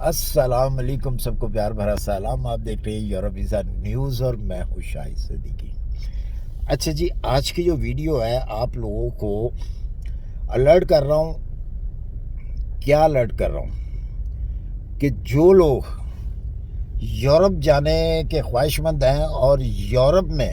السلام علیکم، سب کو پیار بھرا سلام۔ آپ دیکھ رہے ہیں یورپ ویزا نیوز اور میں ہوں شاہد صدیقی۔ اچھا جی، آج کی جو ویڈیو ہے آپ لوگوں کو الرٹ کر رہا ہوں۔ کیا الرٹ کر رہا ہوں کہ جو لوگ یورپ جانے کے خواہش مند ہیں اور یورپ میں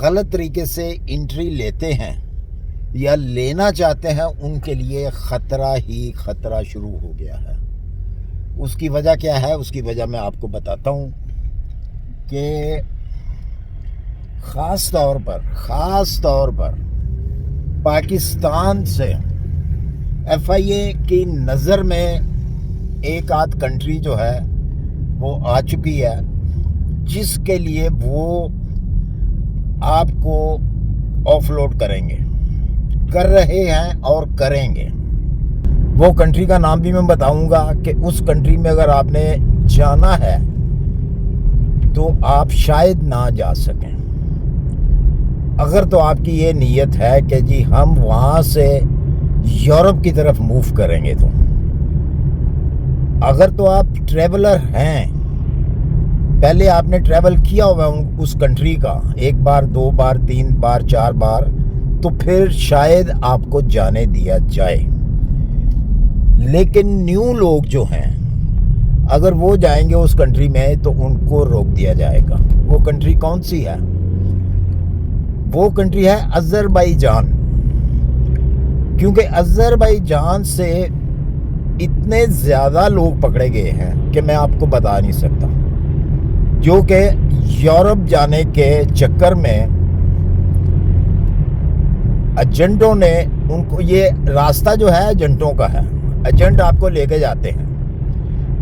غلط طریقے سے انٹری لیتے ہیں یا لینا چاہتے ہیں، ان کے لیے خطرہ ہی خطرہ شروع ہو گیا ہے۔ اس کی وجہ کیا ہے؟ اس کی وجہ میں آپ کو بتاتا ہوں کہ خاص طور پر پاکستان سے ایف آئی اے کی نظر میں ایک آدھ کنٹری جو ہے وہ آ چکی ہے، جس کے لیے وہ آپ کو آف لوڈ کر رہے ہیں اور کریں گے۔ وہ کنٹری کا نام بھی میں بتاؤں گا کہ اس کنٹری میں اگر آپ نے جانا ہے تو آپ شاید نہ جا سکیں۔ اگر تو آپ کی یہ نیت ہے کہ جی ہم وہاں سے یورپ کی طرف موو کریں گے، تو اگر تو آپ ٹریولر ہیں، پہلے آپ نے ٹریول کیا ہوا اس کنٹری کا 1 بار 2 بار 3 بار 4 بار، تو پھر شاید آپ کو جانے دیا جائے۔ لیکن نیو لوگ جو ہیں، اگر وہ جائیں گے اس کنٹری میں تو ان کو روک دیا جائے گا۔ وہ کنٹری کون سی ہے؟ وہ کنٹری ہے آذربائیجان۔ کیونکہ آذربائیجان سے اتنے زیادہ لوگ پکڑے گئے ہیں کہ میں آپ کو بتا نہیں سکتا، جو کہ یورپ جانے کے چکر میں ایجنٹوں نے ان کو، یہ راستہ جو ہے ایجنٹوں کا ہے، ایجنٹ آپ کو لے کے جاتے ہیں۔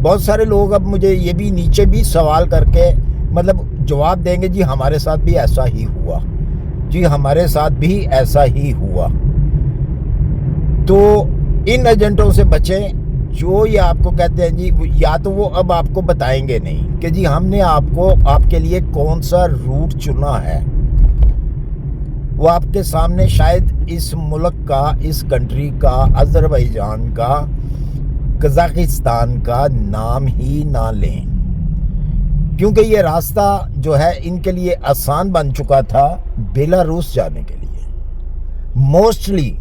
بہت سارے لوگ اب مجھے یہ بھی نیچے بھی سوال کر کے مطلب جواب دیں گے، جی ہمارے ساتھ بھی ایسا ہی ہوا، جی ہمارے ساتھ بھی ایسا ہی ہوا۔ تو ان ایجنٹوں سے بچیں جو یہ آپ کو کہتے ہیں جی، یا تو وہ اب آپ کو بتائیں گے نہیں کہ جی ہم نے آپ کے لیے کون سا روٹ چنا ہے۔ وہ آپ کے سامنے شاید اس ملک کا، اس کنٹری کا، آذربائیجان کا، قزاقستان کا نام ہی نہ لیں، کیونکہ یہ راستہ جو ہے ان کے لیے آسان بن چکا تھا بیلاروس جانے کے لیے۔ موسٹلی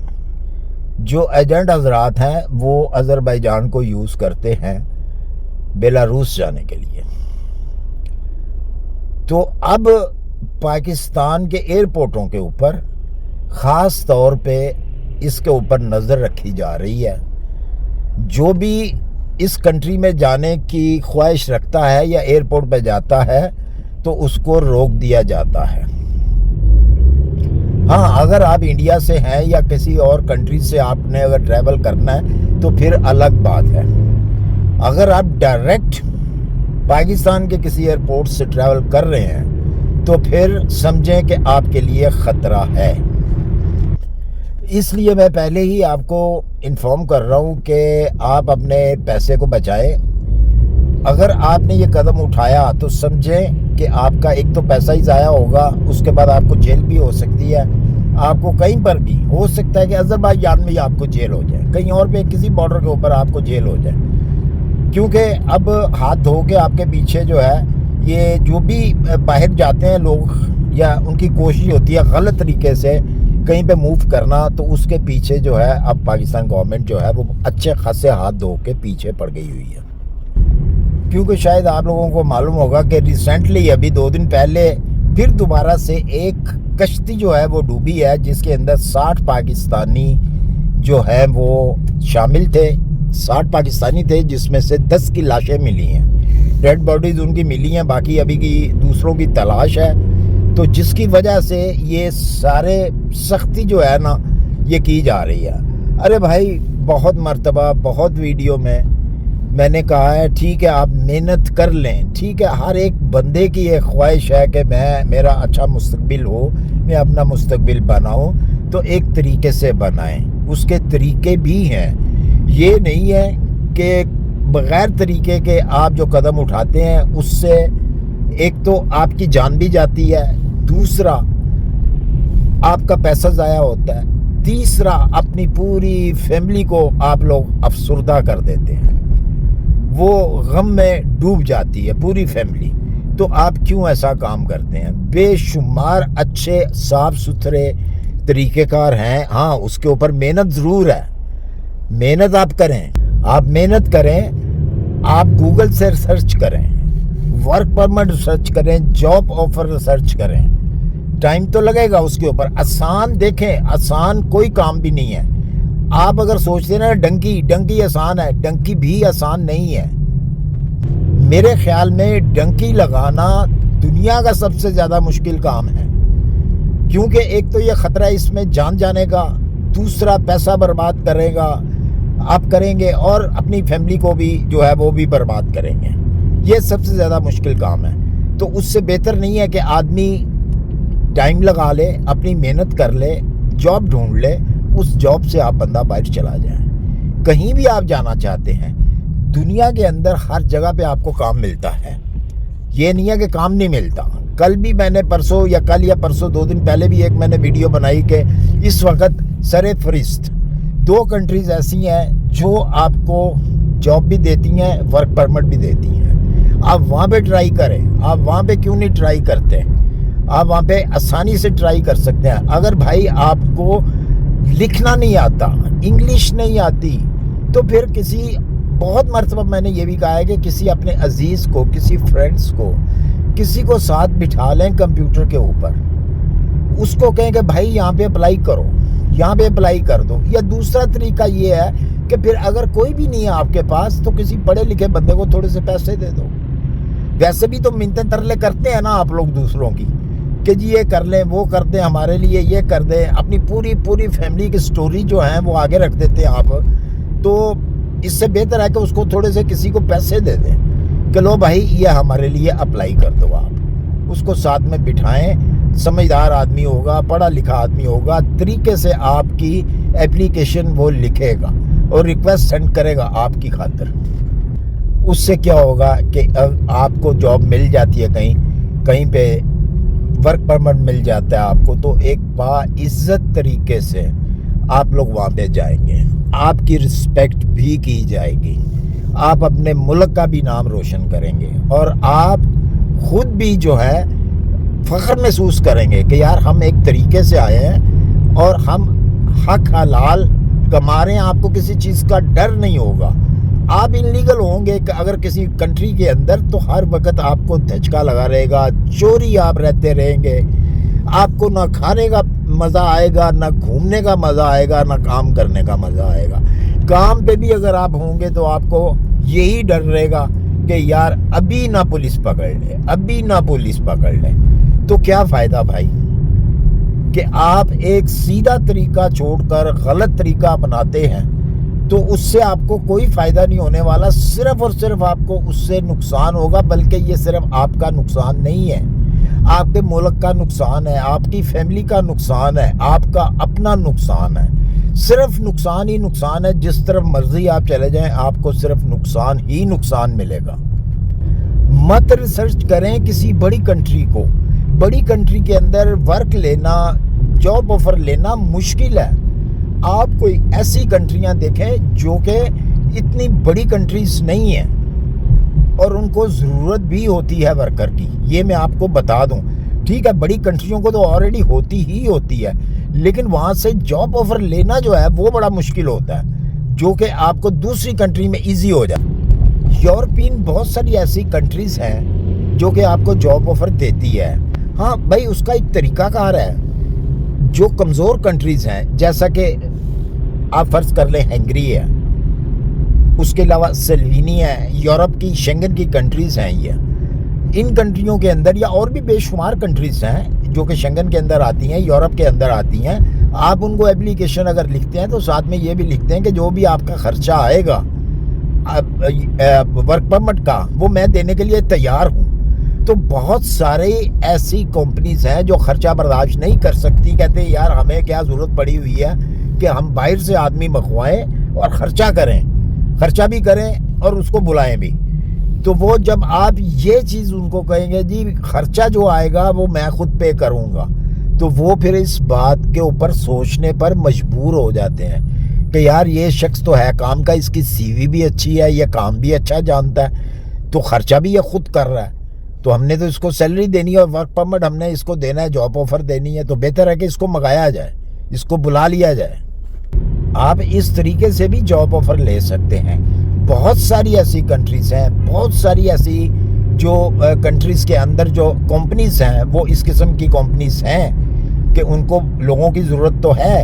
جو ایجنٹ حضرات ہیں وہ آذربائیجان کو یوز کرتے ہیں بیلاروس جانے کے لیے۔ تو اب پاکستان کے ایئرپورٹوں کے اوپر خاص طور پہ اس کے اوپر نظر رکھی جا رہی ہے۔ جو بھی اس کنٹری میں جانے کی خواہش رکھتا ہے یا ایئرپورٹ پہ جاتا ہے تو اس کو روک دیا جاتا ہے۔ ہاں، اگر آپ انڈیا سے ہیں یا کسی اور کنٹری سے آپ نے اگر ٹریول کرنا ہے تو پھر الگ بات ہے۔ اگر آپ ڈائریکٹ پاکستان کے کسی ایئرپورٹ سے ٹریول کر رہے ہیں تو پھر سمجھیں کہ آپ کے لیے خطرہ ہے۔ اس لیے میں پہلے ہی آپ کو انفارم کر رہا ہوں کہ آپ اپنے پیسے کو بچائیں۔ اگر آپ نے یہ قدم اٹھایا تو سمجھیں کہ آپ کا ایک تو پیسہ ہی ضائع ہوگا، اس کے بعد آپ کو جیل بھی ہو سکتی ہے۔ آپ کو کہیں پر بھی ہو سکتا ہے کہ آذربائیجان میں ہی آپ کو جیل ہو جائے، کہیں اور پہ کسی بارڈر کے اوپر آپ کو جیل ہو جائے، کیونکہ اب ہاتھ دھو کے آپ کے پیچھے جو ہے یہ جو بھی باہر جاتے ہیں لوگ، یا ان کی کوشش ہوتی ہے غلط طریقے سے کہیں پہ موو کرنا، تو اس کے پیچھے جو ہے اب پاکستان گورنمنٹ جو ہے وہ اچھے خاصے ہاتھ دھو کے پیچھے پڑ گئی ہوئی ہے۔ کیونکہ شاید آپ لوگوں کو معلوم ہوگا کہ ریسنٹلی ابھی 2 دن پہلے پھر دوبارہ سے ایک کشتی جو ہے وہ ڈوبی ہے، جس کے اندر 60 پاکستانی جو ہے وہ شامل تھے۔ 60 پاکستانی تھے، جس میں سے 10 کی لاشیں ملی ہیں، ڈیڈ باڈیز ان کی ملی ہیں، باقی ابھی کی دوسروں کی تلاش ہے۔ تو جس کی وجہ سے یہ سارے سختی جو ہے نا یہ کی جا رہی ہے۔ ارے بھائی، بہت مرتبہ بہت ویڈیو میں نے کہا ہے ٹھیک ہے آپ محنت کر لیں، ٹھیک ہے، ہر ایک بندے کی یہ خواہش ہے کہ میرا اچھا مستقبل ہو، میں اپنا مستقبل بناؤں، تو ایک طریقے سے بنائیں۔ اس کے طریقے بھی ہیں، یہ نہیں ہے کہ بغیر طریقے کے آپ جو قدم اٹھاتے ہیں اس سے ایک تو آپ کی جان بھی جاتی ہے، دوسرا آپ کا پیسہ ضائع ہوتا ہے، تیسرا اپنی پوری فیملی کو آپ لوگ افسردہ کر دیتے ہیں۔ وہ غم میں ڈوب جاتی ہے پوری فیملی. تو آپ کیوں ایسا کام کرتے ہیں؟ بے شمار اچھے صاف ستھرے طریقہ کار ہیں. ہاں اس کے اوپر محنت ضرور ہے. محنت آپ کریں, آپ محنت کریں, آپ گوگل سے سرچ کریں, ورک پرمٹ سرچ کریں, جاب آفر سرچ کریں. ٹائم تو لگے گا اس کے اوپر. آسان دیکھیں, آسان کوئی کام بھی نہیں ہے. آپ اگر سوچتے ہیں نا ڈنکی آسان ہے, ڈنکی بھی آسان نہیں ہے. میرے خیال میں ڈنکی لگانا دنیا کا سب سے زیادہ مشکل کام ہے, کیونکہ ایک تو یہ خطرہ ہے اس میں جان جانے کا, دوسرا پیسہ برباد کرے گا آپ کریں گے, اور اپنی فیملی کو بھی جو ہے وہ بھی برباد کریں گے. یہ سب سے زیادہ مشکل کام ہے. تو اس سے بہتر نہیں ہے کہ آدمی ٹائم لگا لے, اپنی محنت کر لے, جاب ڈھونڈ لے, اس جاب سے آپ بندہ باہر چلا جائے. کہیں بھی آپ جانا چاہتے ہیں دنیا کے اندر ہر جگہ پہ آپ کو کام ملتا ہے. یہ نہیں ہے کہ کام نہیں ملتا. کل بھی میں نے پرسوں یا 2 دن پہلے بھی ایک میں نے ویڈیو بنائی کہ اس وقت سر فہرست 2 کنٹریز ایسی ہیں جو آپ کو جاب بھی دیتی ہیں, ورک پرمٹ بھی دیتی ہیں. آپ وہاں پہ ٹرائی کریں. آپ وہاں پہ کیوں نہیں ٹرائی کرتے؟ آپ وہاں پہ آسانی سے ٹرائی کر سکتے ہیں. اگر بھائی آپ کو لکھنا نہیں آتا, انگلش نہیں آتی, تو پھر بہت مرتبہ میں نے یہ بھی کہا ہے کہ کسی اپنے عزیز کو, کسی فرینڈس کو, کسی کو ساتھ بٹھا لیں کمپیوٹر کے اوپر, اس کو کہیں کہ بھائی یہاں پہ اپلائی کرو, یہاں پہ اپلائی کر دو. یا دوسرا طریقہ یہ ہے کہ پھر اگر کوئی بھی نہیں ہے آپ کے پاس تو کسی پڑھے لکھے بندے کو تھوڑے سے پیسے دے دو. ویسے بھی تو منتیں ترلے کرتے ہیں نا آپ لوگ دوسروں کی کہ جی یہ کر لیں, وہ کر دیں, ہمارے لیے یہ کر دیں. اپنی پوری فیملی کی سٹوری جو ہیں وہ آگے رکھ دیتے ہیں آپ. تو اس سے بہتر ہے کہ اس کو تھوڑے سے کسی کو پیسے دے دیں کہ لو بھائی یہ ہمارے لیے اپلائی کر دو. آپ اس کو ساتھ میں بٹھائیں, سمجھدار آدمی ہوگا, پڑھا لکھا آدمی ہوگا, طریقے سے آپ کی اپلیکیشن وہ لکھے گا اور ریکویسٹ سینڈ کرے گا آپ کی خاطر. اس سے کیا ہوگا کہ آپ کو جاب مل جاتی ہے, کہیں پہ ورک پرمٹ مل جاتا ہے آپ کو, تو ایک باعزت طریقے سے آپ لوگ وہاں پہ جائیں گے, آپ کی رسپیکٹ بھی کی جائے گی, آپ اپنے ملک کا بھی نام روشن کریں گے, اور آپ خود بھی جو ہے فخر محسوس کریں گے کہ یار ہم ایک طریقے سے آئے ہیں اور ہم حق حلال کما رہے ہیں. آپ کو کسی چیز کا ڈر نہیں ہوگا. آپ انلیگل ہوں گے کہ اگر کسی کنٹری کے اندر, تو ہر وقت آپ کو دھچکا لگا رہے گا, چوری آپ رہتے رہیں گے, آپ کو نہ کھانے کا مزہ آئے گا, نہ گھومنے کا مزہ آئے گا, نہ کام کرنے کا مزہ آئے گا. کام پہ بھی اگر آپ ہوں گے تو آپ کو یہی ڈر رہے گا کہ یار ابھی نہ پولیس پکڑ لے. تو کیا فائدہ بھائی کہ آپ ایک سیدھا طریقہ چھوڑ کر غلط طریقہ اپناتے ہیں, تو اس سے آپ کو کوئی فائدہ نہیں ہونے والا. صرف اور صرف آپ کو اس سے نقصان ہوگا, بلکہ یہ صرف آپ کا نقصان نہیں ہے, آپ کے ملک کا نقصان ہے, آپ کی فیملی کا نقصان ہے, آپ کا اپنا نقصان ہے. صرف نقصان ہی نقصان ہے. جس طرف مرضی آپ چلے جائیں آپ کو صرف نقصان ہی نقصان ملے گا. مت ریسرچ کریں کسی بڑی کنٹری کے اندر ورک لینا, جاب آفر لینا مشکل ہے. آپ کوئی ایسی کنٹریاں دیکھیں جو کہ اتنی بڑی کنٹریز نہیں ہیں اور ان کو ضرورت بھی ہوتی ہے ورکر کی. یہ میں آپ کو بتا دوں, ٹھیک ہے بڑی کنٹریوں کو تو آلریڈی ہوتی ہے, لیکن وہاں سے جاب آفر لینا جو ہے وہ بڑا مشکل ہوتا ہے, جو کہ آپ کو دوسری کنٹری میں ایزی ہو جائے. یورپین بہت ساری ایسی کنٹریز ہیں جو کہ آپ کو جاب آفر دیتی ہے. ہاں بھائی اس کا ایک طریقہ کار ہے. جو کمزور کنٹریز ہیں جیسا کہ آپ فرض کر لیں ہنگری ہے, اس کے علاوہ سلوینی ہے, یورپ کی شنگن کی کنٹریز ہیں, یہ ان کنٹریوں کے اندر یا اور بھی بے شمار کنٹریز ہیں جو کہ شنگن کے اندر آتی ہیں, یورپ کے اندر آتی ہیں. آپ ان کو اپلیکیشن اگر لکھتے ہیں تو ساتھ میں یہ بھی لکھتے ہیں کہ جو بھی آپ کا خرچہ آئے گا ورک پرمٹ کا وہ میں دینے کے لیے تیار ہوں. تو بہت سارے ایسی کمپنیز ہیں جو خرچہ برداشت نہیں کر سکتی, کہتے ہیں یار ہمیں کیا ضرورت پڑی ہوئی ہے کہ ہم باہر سے آدمی منگوائیں اور خرچہ بھی کریں اور اس کو بلائیں بھی. تو وہ جب آپ یہ چیز ان کو کہیں گے جی خرچہ جو آئے گا وہ میں خود پے کروں گا, تو وہ پھر اس بات کے اوپر سوچنے پر مجبور ہو جاتے ہیں کہ یار یہ شخص تو ہے کام کا، اس کی سی وی بھی اچھی ہے، یہ کام بھی اچھا جانتا ہے، تو خرچہ بھی یہ خود کر رہا ہے، تو ہم نے تو اس کو سیلری دینی ہے اور ورک پرمٹ ہم نے اس کو دینا ہے، جاب آفر دینی ہے، تو بہتر ہے کہ اس کو منگایا جائے، اس کو بلا لیا جائے۔ آپ اس طریقے سے بھی جاب آفر لے سکتے ہیں۔ بہت ساری ایسی کنٹریز ہیں، بہت ساری ایسی جو کنٹریز کے اندر جو کمپنیز ہیں وہ اس قسم کی کمپنیز ہیں کہ ان کو لوگوں کی ضرورت تو ہے،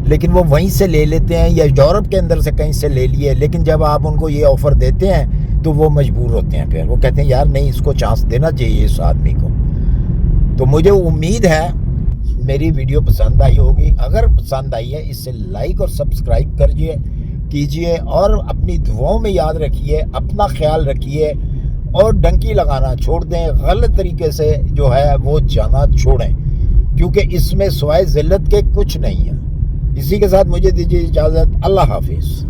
لیکن وہ وہیں سے لے لیتے ہیں یا یورپ کے اندر سے کہیں سے لے لیے، لیکن جب آپ ان کو یہ آفر دیتے ہیں تو وہ مجبور ہوتے ہیں، پھر وہ کہتے ہیں یار نہیں، اس کو چانس دینا چاہیے اس آدمی کو۔ تو مجھے امید ہے میری ویڈیو پسند آئی ہوگی، اگر پسند آئی ہے اسے لائک اور سبسکرائب کیجئے اور اپنی دعاؤں میں یاد رکھیے، اپنا خیال رکھیے اور ڈنکی لگانا چھوڑ دیں، غلط طریقے سے جو ہے وہ جانا چھوڑیں، کیونکہ اس میں سوائے ذلت کے کچھ نہیں ہے۔ اسی کے ساتھ مجھے دیجیے اجازت، اللہ حافظ۔